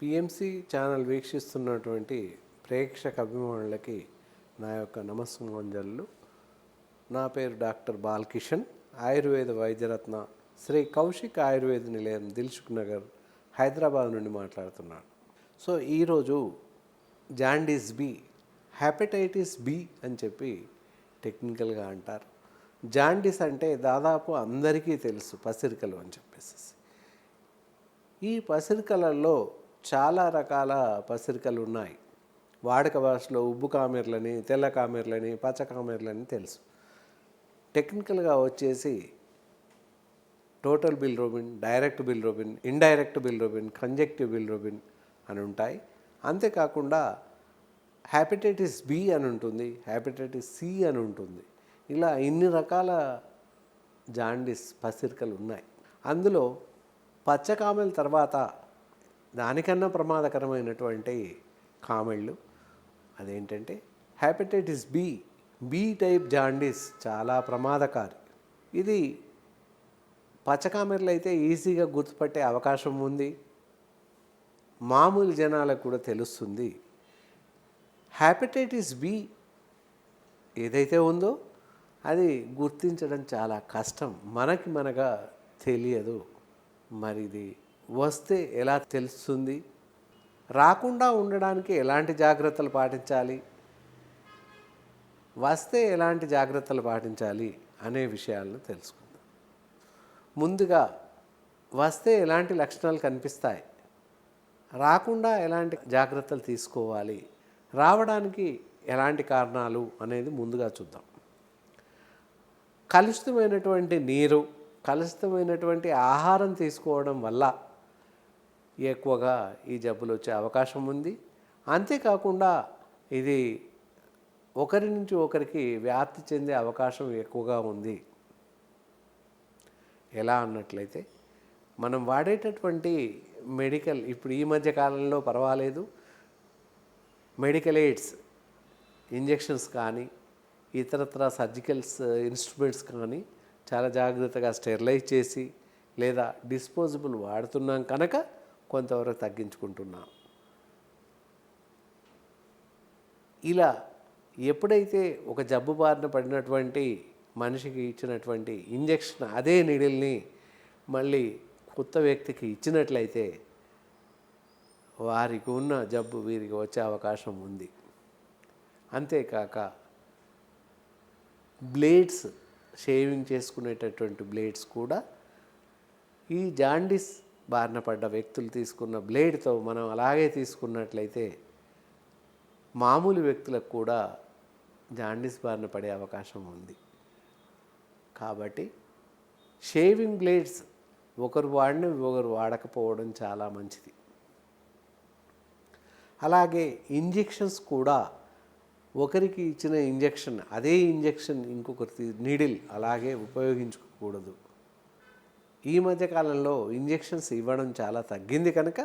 PMC channel వీక్షిస్తున్నటువంటి ప్రేక్షక అభిమానులకి నా యొక్క నమస్సుమాంజలు. నా పేరు డాక్టర్ బాలకిషన్, ఆయుర్వేద వైద్యరత్న శ్రీ కౌశిక్ ఆయుర్వేద నిలయం, దిల్సుఖ్ నగర్, హైదరాబాద్ నుండి మాట్లాడుతున్నాను. సో ఈరోజు జాండీస్ బి, హెపటైటిస్ బి అని చెప్పి టెక్నికల్గా అంటారు. జాండీస్ అంటే దాదాపు అందరికీ తెలుసు, పసిరికలు అని చెప్పేసి. ఈ పసిరికలలో చాలా రకాల పసిరికలు ఉన్నాయి. వాడుక భాషలో ఉబ్బు కామెర్లని, తెల్ల కామెర్లని, పచ్చ కామెర్లని తెలుసు. టెక్నికల్గా వచ్చేసి total bilirubin, direct bilirubin, indirect bilirubin, conjunctive bilirubin అని ఉంటాయి. అంతేకాకుండా హెపటైటిస్ బి అని ఉంటుంది, హెపటైటిస్ సి అని ఉంటుంది. ఇలా ఇన్ని రకాల జాండీస్ పసిరికలు ఉన్నాయి. అందులో పచ్చ కామెల తర్వాత దానికన్నా ప్రమాదకరమైనటువంటి కామెళ్ళు అదేంటంటే hepatitis B. B type jaundice చాలా ప్రమాదకారి. ఇది పచ్చకామెర్లు అయితే ఈజీగా గుర్తుపట్టే అవకాశం ఉంది, మామూలు జనాలకు కూడా తెలుస్తుంది. హెపటైటిస్ బి ఏదైతే ఉందో అది గుర్తించడం చాలా కష్టం, మనగా తెలియదు. మరి ఇది వస్తే ఎలా తెలుస్తుంది, రాకుండా ఉండడానికి ఎలాంటి జాగ్రత్తలు పాటించాలి, వస్తే ఎలాంటి జాగ్రత్తలు పాటించాలి అనే విషయాలను తెలుసుకుందాం. ముందుగా వస్తే ఎలాంటి లక్షణాలు కనిపిస్తాయి, రాకుండా ఎలాంటి జాగ్రత్తలు తీసుకోవాలి, రావడానికి ఎలాంటి కారణాలు అనేది ముందుగా చూద్దాం. కలుషితమైనటువంటి నీరు, కలుషితమైనటువంటి ఆహారం తీసుకోవడం వల్ల ఎక్కువగా ఈ జబ్బులు వచ్చే అవకాశం ఉంది. అంతేకాకుండా ఇది ఒకరి నుంచి ఒకరికి వ్యాప్తి చెందే అవకాశం ఎక్కువగా ఉంది. ఎలా అన్నట్లయితే మనం వాడేటటువంటి మెడికల్, ఇప్పుడు ఈ మధ్య కాలంలో పర్వాలేదు, మెడికల్ ఎయిడ్స్ ఇంజెక్షన్స్ కానీ ఇతరత్ర సర్జికల్స్ ఇన్స్ట్రుమెంట్స్ కానీ చాలా జాగ్రత్తగా స్టెరిలైజ్ చేసి లేదా డిస్పోజబుల్ వాడుతున్నాం కనుక కొంతవరకు తగ్గించుకుంటున్నాం. ఇలా ఎప్పుడైతే ఒక జబ్బు బారిన పడినటువంటి మనిషికి ఇచ్చినటువంటి ఇంజెక్షన్ అదే నీడిల్ని మళ్ళీ కొత్త వ్యక్తికి ఇచ్చినట్లయితే వారికి ఉన్న జబ్బు వీరికి వచ్చే అవకాశం ఉంది. అంతేకాక బ్లేడ్స్, షేవింగ్ చేసుకునేటటువంటి బ్లేడ్స్ కూడా ఈ జాండీస్ బారిన పడ్డ వ్యక్తులు తీసుకున్న బ్లేడ్తో మనం అలాగే తీసుకున్నట్లయితే మామూలు వ్యక్తులకు కూడా జాండీస్ బారిన పడే అవకాశం ఉంది. కాబట్టి షేవింగ్ బ్లేడ్స్ ఒకరు వాడిన ఒకరు వాడకపోవడం చాలా మంచిది. అలాగే ఇంజెక్షన్స్ కూడా ఒకరికి ఇచ్చిన ఇంజెక్షన్ అదే ఇంజెక్షన్ ఇంకొకరి నీడిల్ అలాగే ఉపయోగించుకోకూడదు. ఈ మధ్యకాలంలో ఇంజెక్షన్స్ ఇవ్వడం చాలా తగ్గింది కనుక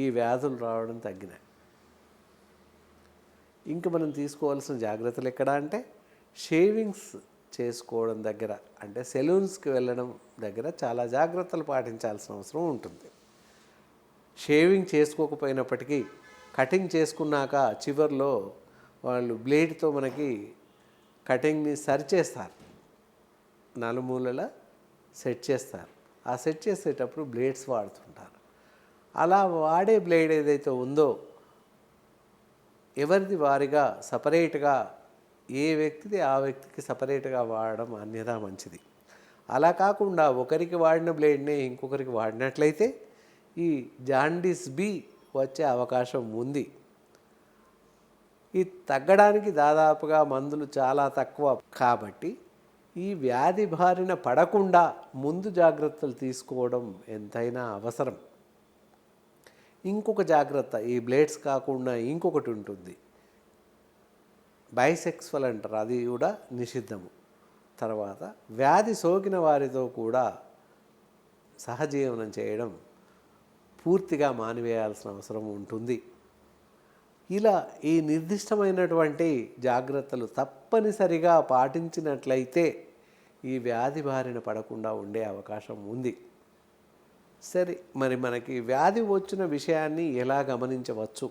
ఈ వ్యాధులు రావడం తగ్గినాయి. ఇంక మనం తీసుకోవాల్సిన జాగ్రత్తలు ఎక్కడ అంటే షేవింగ్స్ చేసుకోవడం దగ్గర, అంటే సెలూన్స్కి వెళ్ళడం దగ్గర చాలా జాగ్రత్తలు పాటించాల్సిన అవసరం ఉంటుంది. షేవింగ్ చేసుకోకపోయినప్పటికీ కటింగ్ చేసుకున్నాక చివర్లో వాళ్ళు బ్లేడ్తో మనకి కటింగ్ని సరి చేస్తారు, నలుమూలల సెట్ చేస్తారు. ఆ సెట్ చేసేటప్పుడు బ్లేడ్స్ వాడుతుంటారు. అలా వాడే బ్లేడ్ ఏదైతే ఉందో ఎవరిది వారిగా సపరేట్గా, ఏ వ్యక్తిది ఆ వ్యక్తికి సపరేట్గా వాడడం అన్యథా మంచిది. అలా కాకుండా ఒకరికి వాడిన బ్లేడ్ని ఇంకొకరికి వాడినట్లయితే ఈ జాండీస్ బి వచ్చే అవకాశం ఉంది. ఇది తగ్గడానికి దాదాపుగా మందులు చాలా తక్కువ. కాబట్టి ఈ వ్యాధి బారిన పడకుండా ముందు జాగ్రత్తలు తీసుకోవడం ఎంతైనా అవసరం. ఇంకొక జాగ్రత్త, ఈ బ్లేడ్స్ కాకుండా ఇంకొకటి ఉంటుంది, బైసెక్సువల్ అంటారు, అది కూడా నిషిద్ధము. తర్వాత వ్యాధి సోకిన వారితో కూడా సహజీవనం చేయడం పూర్తిగా మానివేయాల్సిన అవసరం ఉంటుంది. ఇలా ఈ నిర్దిష్టమైనటువంటి జాగ్రత్తలు తప్పనిసరిగా పాటించినట్లయితే ఈ వ్యాధి బారిన పడకుండా ఉండే అవకాశం ఉంది. సరే, మరి మనకి వ్యాధి వచ్చిన విషయాన్ని ఎలా గమనించవచ్చు,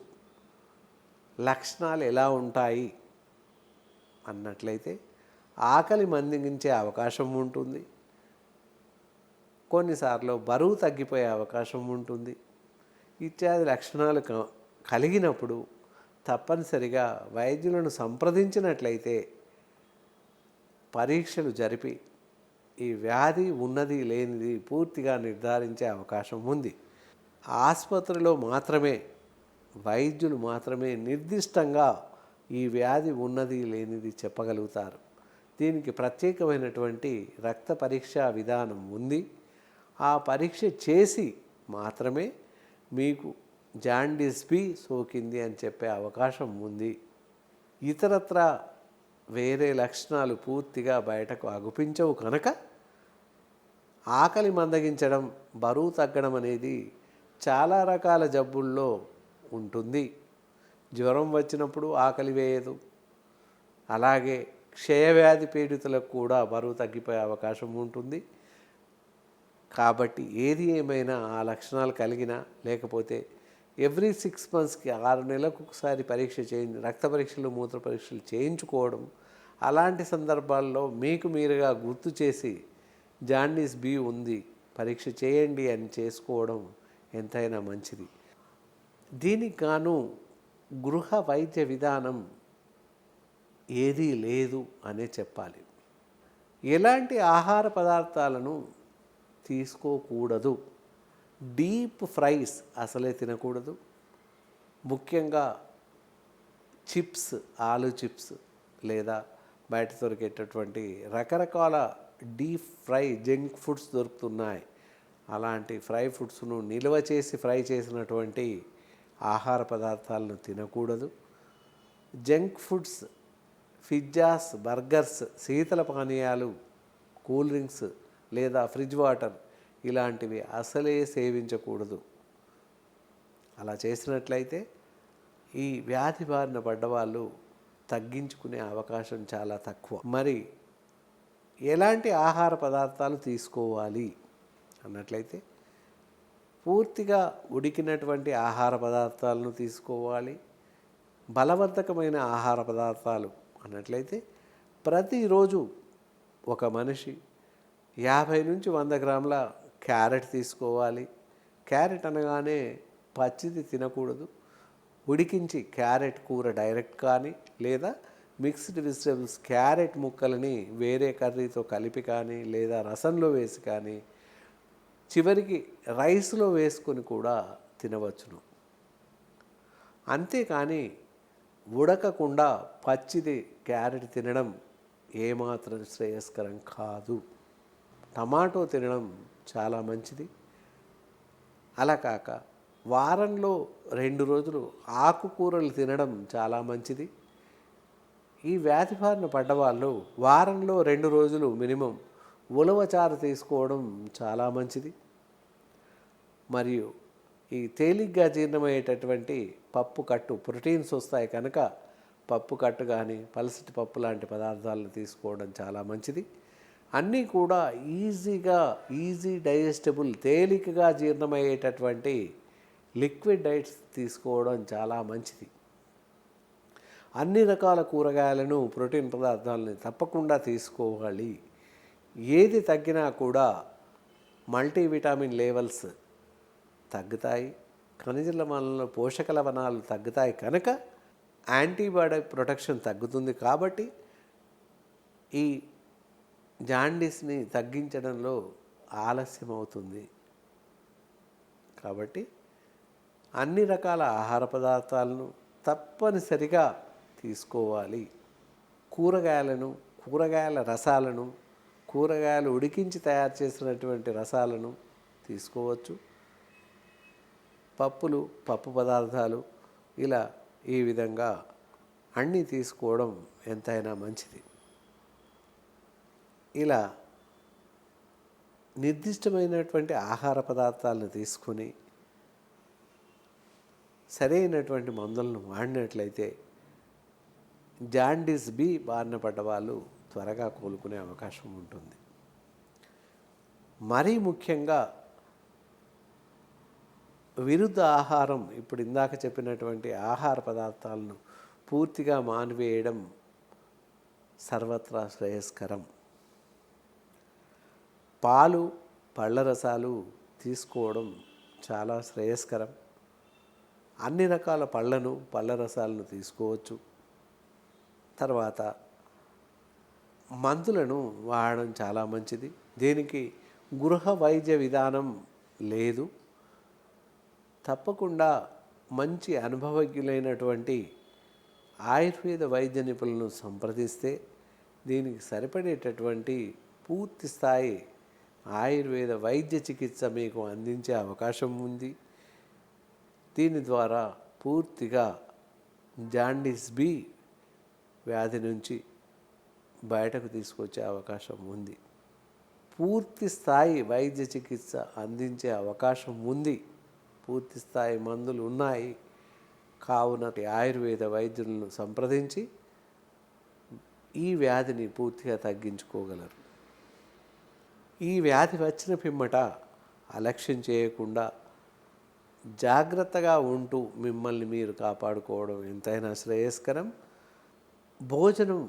లక్షణాలు ఎలా ఉంటాయి అన్నట్లయితే ఆకలి మందగించే అవకాశం ఉంటుంది, కొన్నిసార్లు బరువు తగ్గిపోయే అవకాశం ఉంటుంది. ఇత్యాది లక్షణాలు కలిగినప్పుడు తప్పనిసరిగా వైద్యులను సంప్రదించినట్లయితే పరీక్షలు జరిపి ఈ వ్యాధి ఉన్నది లేనిది పూర్తిగా నిర్ధారించే అవకాశం ఉంది. ఆసుపత్రిలో మాత్రమే వైద్యులు మాత్రమే నిర్దిష్టంగా ఈ వ్యాధి ఉన్నది లేనిది చెప్పగలుగుతారు. దీనికి ప్రత్యేకమైనటువంటి రక్త పరీక్షా విధానం ఉంది. ఆ పరీక్ష చేసి మాత్రమే మీకు జాండీస్ బి సోకింది అని చెప్పే అవకాశం ఉంది. ఇతరత్రా వేరే లక్షణాలు పూర్తిగా బయటకు అగుపించవు కనుక ఆకలి మందగించడం, బరువు తగ్గడం అనేది చాలా రకాల జబ్బుల్లో ఉంటుంది. జ్వరం వచ్చినప్పుడు ఆకలి వేయదు. అలాగే క్షయవ్యాధి పీడితులకు కూడా బరువు తగ్గిపోయే అవకాశం ఉంటుంది. కాబట్టి ఏది ఏమైనా ఆ లక్షణాలు కలిగినా, లేకపోతే ఎవ్రీ 6 monthsకి 6 నెలలకు ఒకసారి పరీక్ష రక్త పరీక్షలు, మూత్ర పరీక్షలు చేయించుకోవడం, అలాంటి సందర్భాల్లో మీకు మీరుగా గుర్తు చేసి జాండీస్ బి ఉంది, పరీక్ష చేయండి అని చేసుకోవడం ఎంతైనా మంచిది. దీనికి గాను గృహ వైద్య విధానం ఏదీ లేదు అనే చెప్పాలి. ఎలాంటి ఆహార పదార్థాలను తీసుకోకూడదు, డీప్ ఫ్రైస్ అసలే తినకూడదు. ముఖ్యంగా చిప్స్, ఆలు చిప్స్ లేదా బయట దొరికేటటువంటి రకరకాల డీప్ ఫ్రై జంక్ ఫుడ్స్ దొరుకుతున్నాయి. అలాంటి ఫ్రై ఫుడ్స్ను నిల్వ చేసి ఫ్రై చేసినటువంటి ఆహార పదార్థాలను తినకూడదు. జంక్ ఫుడ్స్, పిజ్జాస్, బర్గర్స్, శీతల పానీయాలు, కూల్ డ్రింక్స్ లేదా ఫ్రిడ్జ్ వాటర్ ఇలాంటివి అసలే సేవించకూడదు. అలా చేసినట్లయితే ఈ వ్యాధి బారిన పడ్డవాళ్ళు తగ్గించుకునే అవకాశం చాలా తక్కువ. మరి ఎలాంటి ఆహార పదార్థాలు తీసుకోవాలి అన్నట్లయితే పూర్తిగా ఉడికినటువంటి ఆహార పదార్థాలను తీసుకోవాలి. బలవర్ధకమైన ఆహార పదార్థాలు అన్నట్లయితే ప్రతిరోజు ఒక మనిషి 50 నుంచి 100 గ్రాముల క్యారెట్ తీసుకోవాలి. క్యారెట్ అనగానే పచ్చిది తినకూడదు. ఉడికించి క్యారెట్ కూర డైరెక్ట్ కానీ, లేదా మిక్స్డ్ వెజిటబుల్స్ క్యారెట్ ముక్కలని వేరే కర్రీతో కలిపి కానీ, లేదా రసంలో వేసి కానీ, చివరికి రైస్లో వేసుకొని కూడా తినవచ్చును. అంతేకాని ఉడకకుండా పచ్చిది క్యారెట్ తినడం ఏమాత్రం శ్రేయస్కరం కాదు. టమాటో తినడం చాలా మంచిది. అలా కాక వారంలో 2 రోజులు ఆకుకూరలు తినడం చాలా మంచిది. ఈ వ్యాధి బారిన పడ్డవాళ్ళు వారంలో 2 రోజులు మినిమం ఉలవచారు తీసుకోవడం చాలా మంచిది. మరియు ఈ తేలిగ్గా జీర్ణమయ్యేటటువంటి పప్పు కట్టు ప్రోటీన్స్ వస్తాయి కనుక పప్పు కట్టు కానీ, పలసటి పప్పు లాంటి పదార్థాలను తీసుకోవడం చాలా మంచిది. అన్నీ కూడా ఈజీ డైజెస్టబుల్, తేలికగా జీర్ణమయ్యేటటువంటి లిక్విడ్ డైట్స్ తీసుకోవడం చాలా మంచిది. అన్ని రకాల కూరగాయలను, ప్రోటీన్ పదార్థాలని తప్పకుండా తీసుకోవాలి. ఏది తగ్గినా కూడా మల్టీవిటామిన్ లెవెల్స్ తగ్గుతాయి, ఖనిజ లవణాలలో పోషక లవణాలు తగ్గుతాయి కనుక యాంటీబయాటిక్ ప్రొటెక్షన్ తగ్గుతుంది. కాబట్టి ఈ జాండీస్ని తగ్గించడంలో ఆలస్యం అవుతుంది. కాబట్టి అన్ని రకాల ఆహార పదార్థాలను తప్పనిసరిగా తీసుకోవాలి. కూరగాయల రసాలను, కూరగాయలు ఉడికించి తయారు చేసినటువంటి రసాలను తీసుకోవచ్చు. పప్పు పదార్థాలు ఇలా ఈ విధంగా అన్నీ తీసుకోవడం ఎంతైనా మంచిది. ఇలా నిర్దిష్టమైనటువంటి ఆహార పదార్థాలను తీసుకుని సరైనటువంటి మందులను వాడినట్లయితే జాండీస్ బి బారిన పడ్డ వాళ్ళు త్వరగా కోలుకునే అవకాశం ఉంటుంది. మరీ ముఖ్యంగా విరుద్ధ ఆహారం, ఇప్పుడు ఇందాక చెప్పినటువంటి ఆహార పదార్థాలను పూర్తిగా మానివేయడం సర్వత్రా శ్రేయస్కరం. పాలు, పళ్ళ రసాలు తీసుకోవడం చాలా శ్రేయస్కరం. అన్ని రకాల పళ్ళను, పళ్ళ రసాలను తీసుకోవచ్చు. తర్వాత మందులను వాడడం చాలా మంచిది. దీనికి గృహ వైద్య విధానం లేదు. తప్పకుండా మంచి అనుభవజ్ఞులైనటువంటి ఆయుర్వేద వైద్య నిపుణులను సంప్రదిస్తే దీనికి సరిపడేటటువంటి పూర్తి స్థాయి ఆయుర్వేద వైద్య చికిత్స మీకు అందించే అవకాశం ఉంది. దీని ద్వారా పూర్తిగా జాండీస్ బి వ్యాధి నుంచి బయటకు తీసుకొచ్చే అవకాశం ఉంది. పూర్తి స్థాయి వైద్య చికిత్స అందించే అవకాశం ఉంది. పూర్తి స్థాయి మందులు ఉన్నాయి. కావున ఆయుర్వేద వైద్యులను సంప్రదించి ఈ వ్యాధిని పూర్తిగా తగ్గించుకోగలరు. ఈ వ్యాధి వచ్చిన పిమ్మట అలక్ష్యం చేయకుండా జాగ్రత్తగా ఉంటూ మిమ్మల్ని మీరు కాపాడుకోవడం ఎంతైనా శ్రేయస్కరం. భోజనం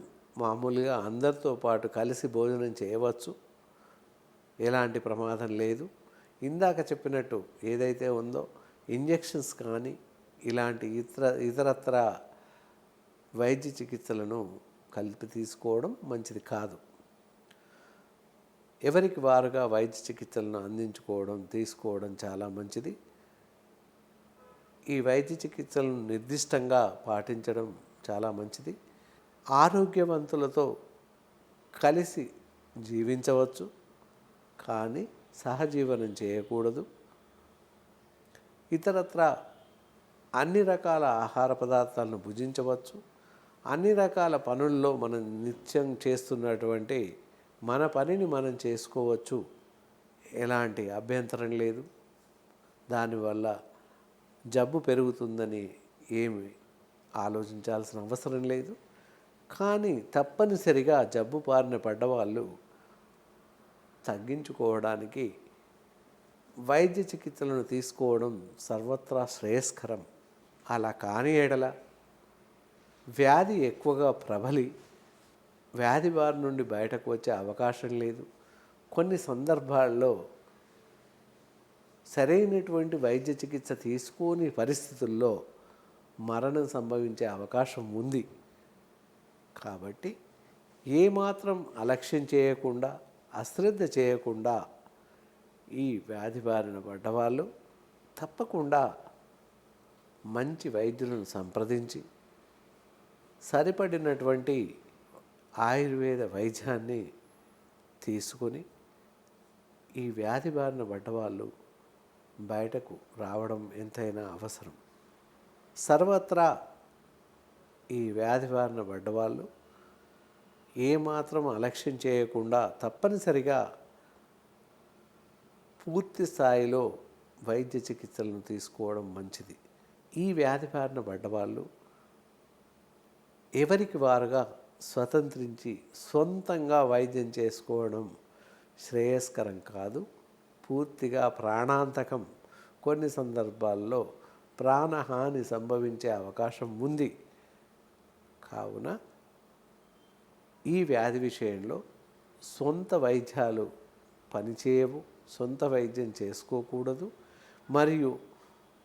మామూలుగా అందరితో పాటు కలిసి భోజనం చేయవచ్చు, ఎలాంటి ప్రమాదం లేదు. ఇందాక చెప్పినట్టు ఏదైతే ఉందో ఇంజెక్షన్స్ కానీ ఇలాంటి ఇతరత్ర వైద్య చికిత్సలను కలిపి తీసుకోవడం మంచిది కాదు. ఎవరికి వారుగా వైద్య చికిత్సలను తీసుకోవడం చాలా మంచిది. ఈ వైద్య చికిత్సలను నిర్దిష్టంగా పాటించడం చాలా మంచిది. ఆరోగ్యవంతులతో కలిసి జీవించవచ్చు, కానీ సహజీవనం చేయకూడదు. ఇతరత్ర అన్ని రకాల ఆహార పదార్థాలను భుజించవచ్చు. అన్ని రకాల పనుల్లో మనం నిత్యం చేస్తున్నటువంటి మన పనిని మనం చేసుకోవచ్చు, ఎలాంటి అభ్యంతరం లేదు. దానివల్ల జబ్బు పెరుగుతుందని ఏమి ఆలోచించాల్సిన అవసరం లేదు. కానీ తప్పనిసరిగా జబ్బు బారిన పడ్డవాళ్ళు తగ్గించుకోవడానికి వైద్య చికిత్సలను తీసుకోవడం సర్వత్రా శ్రేయస్కరం. అలా కాని ఎడల వ్యాధి ఎక్కువగా ప్రబలి వ్యాధి బారి నుండి బయటకు వచ్చే అవకాశం లేదు. కొన్ని సందర్భాల్లో సరైనటువంటి వైద్య చికిత్స తీసుకోని పరిస్థితుల్లో మరణం సంభవించే అవకాశం ఉంది. కాబట్టి ఏమాత్రం అలక్ష్యం చేయకుండా, అశ్రద్ధ చేయకుండా ఈ వ్యాధి బారిన పడ్డవాళ్ళు తప్పకుండా మంచి వైద్యులను సంప్రదించి సరిపడినటువంటి ఆయుర్వేద వైద్యాన్ని తీసుకొని ఈ వ్యాధి బారిన పడ్డవాళ్ళు బయటకు రావడం ఎంతైనా అవసరం. సర్వత్రా ఈ వ్యాధి బారిన పడ్డవాళ్ళు ఏమాత్రం అలక్ష్యం చేయకుండా తప్పనిసరిగా పూర్తి స్థాయిలో వైద్య చికిత్సలను తీసుకోవడం మంచిది. ఈ వ్యాధి బారిన పడ్డవాళ్ళు ఎవరికి వారుగా స్వతంత్రించి సొంతంగా వైద్యం చేసుకోవడం శ్రేయస్కరం కాదు, పూర్తిగా ప్రాణాంతకం. కొన్ని సందర్భాల్లో ప్రాణహాని సంభవించే అవకాశం ఉంది. కావున ఈ వ్యాధి విషయంలో సొంత వైద్యాలు పనిచేయవు, సొంత వైద్యం చేసుకోకూడదు, మరియు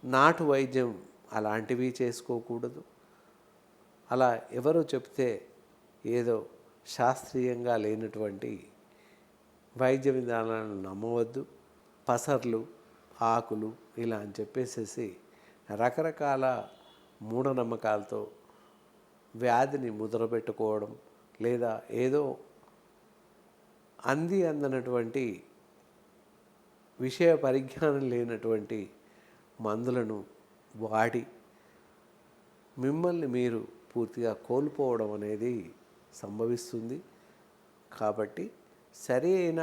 నాటు వైద్యం అలాంటివి చేసుకోకూడదు. అలా ఎవరో చెప్తే ఏదో శాస్త్రీయంగా లేనటువంటి వైద్య విధానాలను నమ్మవద్దు. పసర్లు, ఆకులు ఇలా అని చెప్పేసేసి రకరకాల మూఢనమ్మకాలతో వ్యాధిని ముద్రపెట్టుకోవడం, లేదా ఏదో అందనటువంటి విషయ పరిజ్ఞానం లేనటువంటి మందులను వాడి మిమ్మల్ని మీరు పూర్తిగా కోల్పోవడం అనేది సంభవిస్తుంది. కాబట్టి సరి అయిన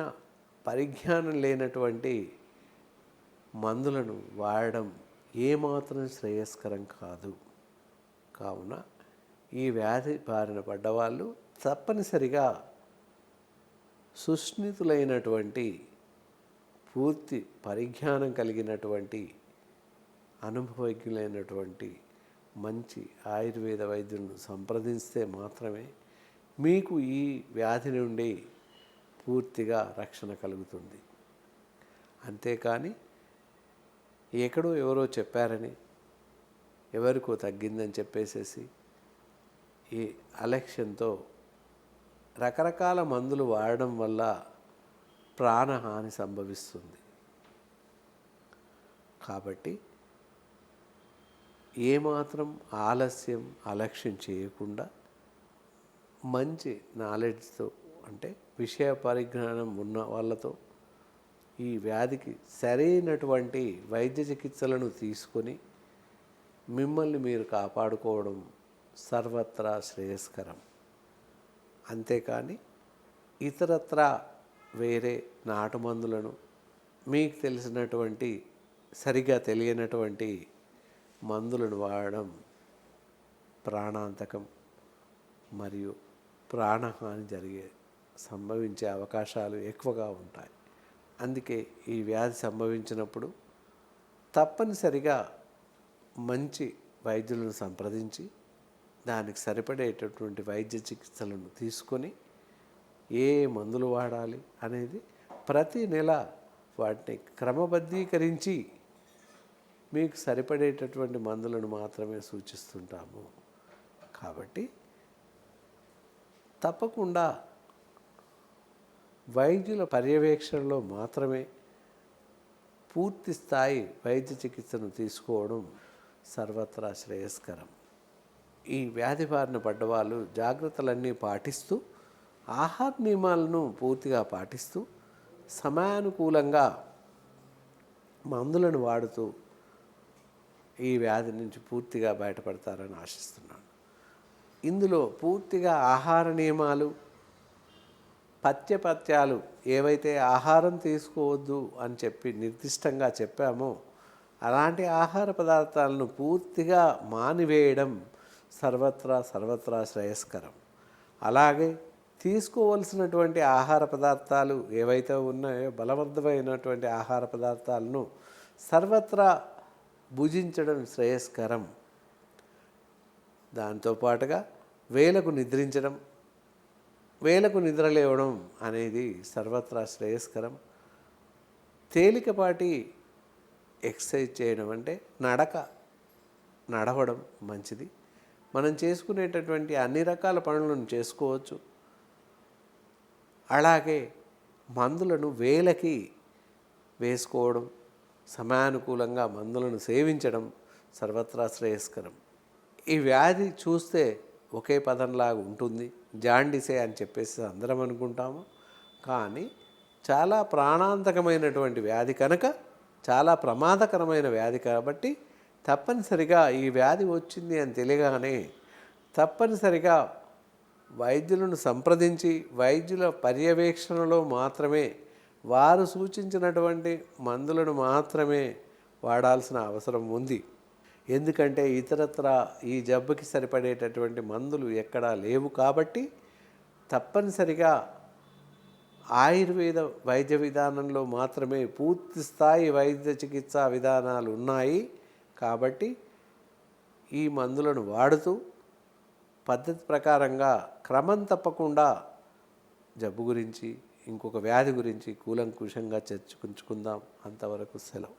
పరిజ్ఞానం లేనటువంటి మందులను వాడడం ఏమాత్రం శ్రేయస్కరం కాదు. కావున ఈ వ్యాధి బారిన పడ్డవాళ్ళు తప్పనిసరిగా సుస్నితులైనటువంటి పూర్తి పరిజ్ఞానం కలిగినటువంటి అనుభవజ్ఞులైనటువంటి మంచి ఆయుర్వేద వైద్యులను సంప్రదిస్తే మాత్రమే మీకు ఈ వ్యాధి నుండి పూర్తిగా రక్షణ కలుగుతుంది. అంతేకాని ఎక్కడో ఎవరో చెప్పారని, ఎవరికో తగ్గిందని చెప్పేసేసి ఈ అలక్ష్యంతో రకరకాల మందులు వాడడం వల్ల ప్రాణహాని సంభవిస్తుంది. కాబట్టి ఏమాత్రం ఆలస్యం అలక్ష్యం చేయకుండా మంచి నాలెడ్జ్తో, అంటే విషయ పరిజ్ఞానం ఉన్న వాళ్ళతో ఈ వ్యాధికి సరైనటువంటి వైద్య చికిత్సలను తీసుకొని మిమ్మల్ని మీరు కాపాడుకోవడం సర్వత్రా శ్రేయస్కరం. అంతేకాని ఇతరత్రా వేరే నాటు మందులను, మీకు తెలిసినటువంటి సరిగా తెలియనటువంటి మందులను వాడడం ప్రాణాంతకం మరియు ప్రాణహాని సంభవించే అవకాశాలు ఎక్కువగా ఉంటాయి. అందుకే ఈ వ్యాధి సంభవించినప్పుడు తప్పనిసరిగా మంచి వైద్యులను సంప్రదించి దానికి సరిపడేటటువంటి వైద్య చికిత్సలను తీసుకొని ఏ మందులు వాడాలి అనేది ప్రతి నెల వాటిని క్రమబద్ధీకరించి మీకు సరిపడేటటువంటి మందులను మాత్రమే సూచిస్తుంటాము. కాబట్టి తప్పకుండా వైద్యుల పర్యవేక్షణలో మాత్రమే పూర్తి స్థాయి వైద్య చికిత్సను తీసుకోవడం సర్వత్రా శ్రేయస్కరం. ఈ వ్యాధి బారిన పడ్డవాళ్ళు జాగ్రత్తలన్నీ పాటిస్తూ, ఆహార నియమాలను పూర్తిగా పాటిస్తూ, సమయానుకూలంగా మందులను వాడుతూ ఈ వ్యాధి నుంచి పూర్తిగా బయటపడతారని ఆశిస్తున్నాను. ఇందులో పూర్తిగా ఆహార నియమాలు, పథ్యాలు ఏవైతే ఆహారం తీసుకోవద్దు అని చెప్పి నిర్దిష్టంగా చెప్పామో అలాంటి ఆహార పదార్థాలను పూర్తిగా మానివేయడం సర్వత్రా శ్రేయస్కరం. అలాగే తీసుకోవలసినటువంటి ఆహార పదార్థాలు ఏవైతే ఉన్నాయో బలవంతమైనటువంటి ఆహార పదార్థాలను సర్వత్రా భుజించడం శ్రేయస్కరం. దాంతోపాటుగా వేళకు నిద్రించడం, వేళకు నిద్రలేవడం అనేది సర్వత్రా శ్రేయస్కరం. తేలికపాటి ఎక్సర్సైజ్ చేయడం, అంటే నడవడం మంచిది. మనం చేసుకునేటటువంటి అన్ని రకాల పనులను చేసుకోవచ్చు. అలాగే మందులను వేళకి వేసుకోవడం, సమయానుకూలంగా మందులను సేవించడం సర్వత్రా శ్రేయస్కరం. ఈ వ్యాధి చూస్తే ఒకే పదంలాగా ఉంటుంది, జాండీసే అని చెప్పేసి అందరం అనుకుంటాము. కానీ చాలా ప్రాణాంతకమైనటువంటి వ్యాధి కనుక, చాలా ప్రమాదకరమైన వ్యాధి కాబట్టి తప్పనిసరిగా ఈ వ్యాధి వచ్చింది అని తెలియగానే తప్పనిసరిగా వైద్యులను సంప్రదించి వైద్యుల పర్యవేక్షణలో మాత్రమే, వారు సూచించినటువంటి మందులను మాత్రమే వాడాల్సిన అవసరం ఉంది. ఎందుకంటే ఇతరత్రా ఈ జబ్బుకి సరిపడేటటువంటి మందులు ఎక్కడా లేవు. కాబట్టి తప్పనిసరిగా ఆయుర్వేద వైద్య విధానంలో మాత్రమే పూర్తి స్థాయి వైద్య చికిత్సా విధానాలు ఉన్నాయి. కాబట్టి ఈ మందులను వాడుతూ పద్ధతి ప్రకారంగా క్రమం తప్పకుండా జబ్బు గురించి, ఇంకొక వ్యాధి గురించి కూలంకుషంగా చర్చించుకుందాం. అంతవరకు సెలవు.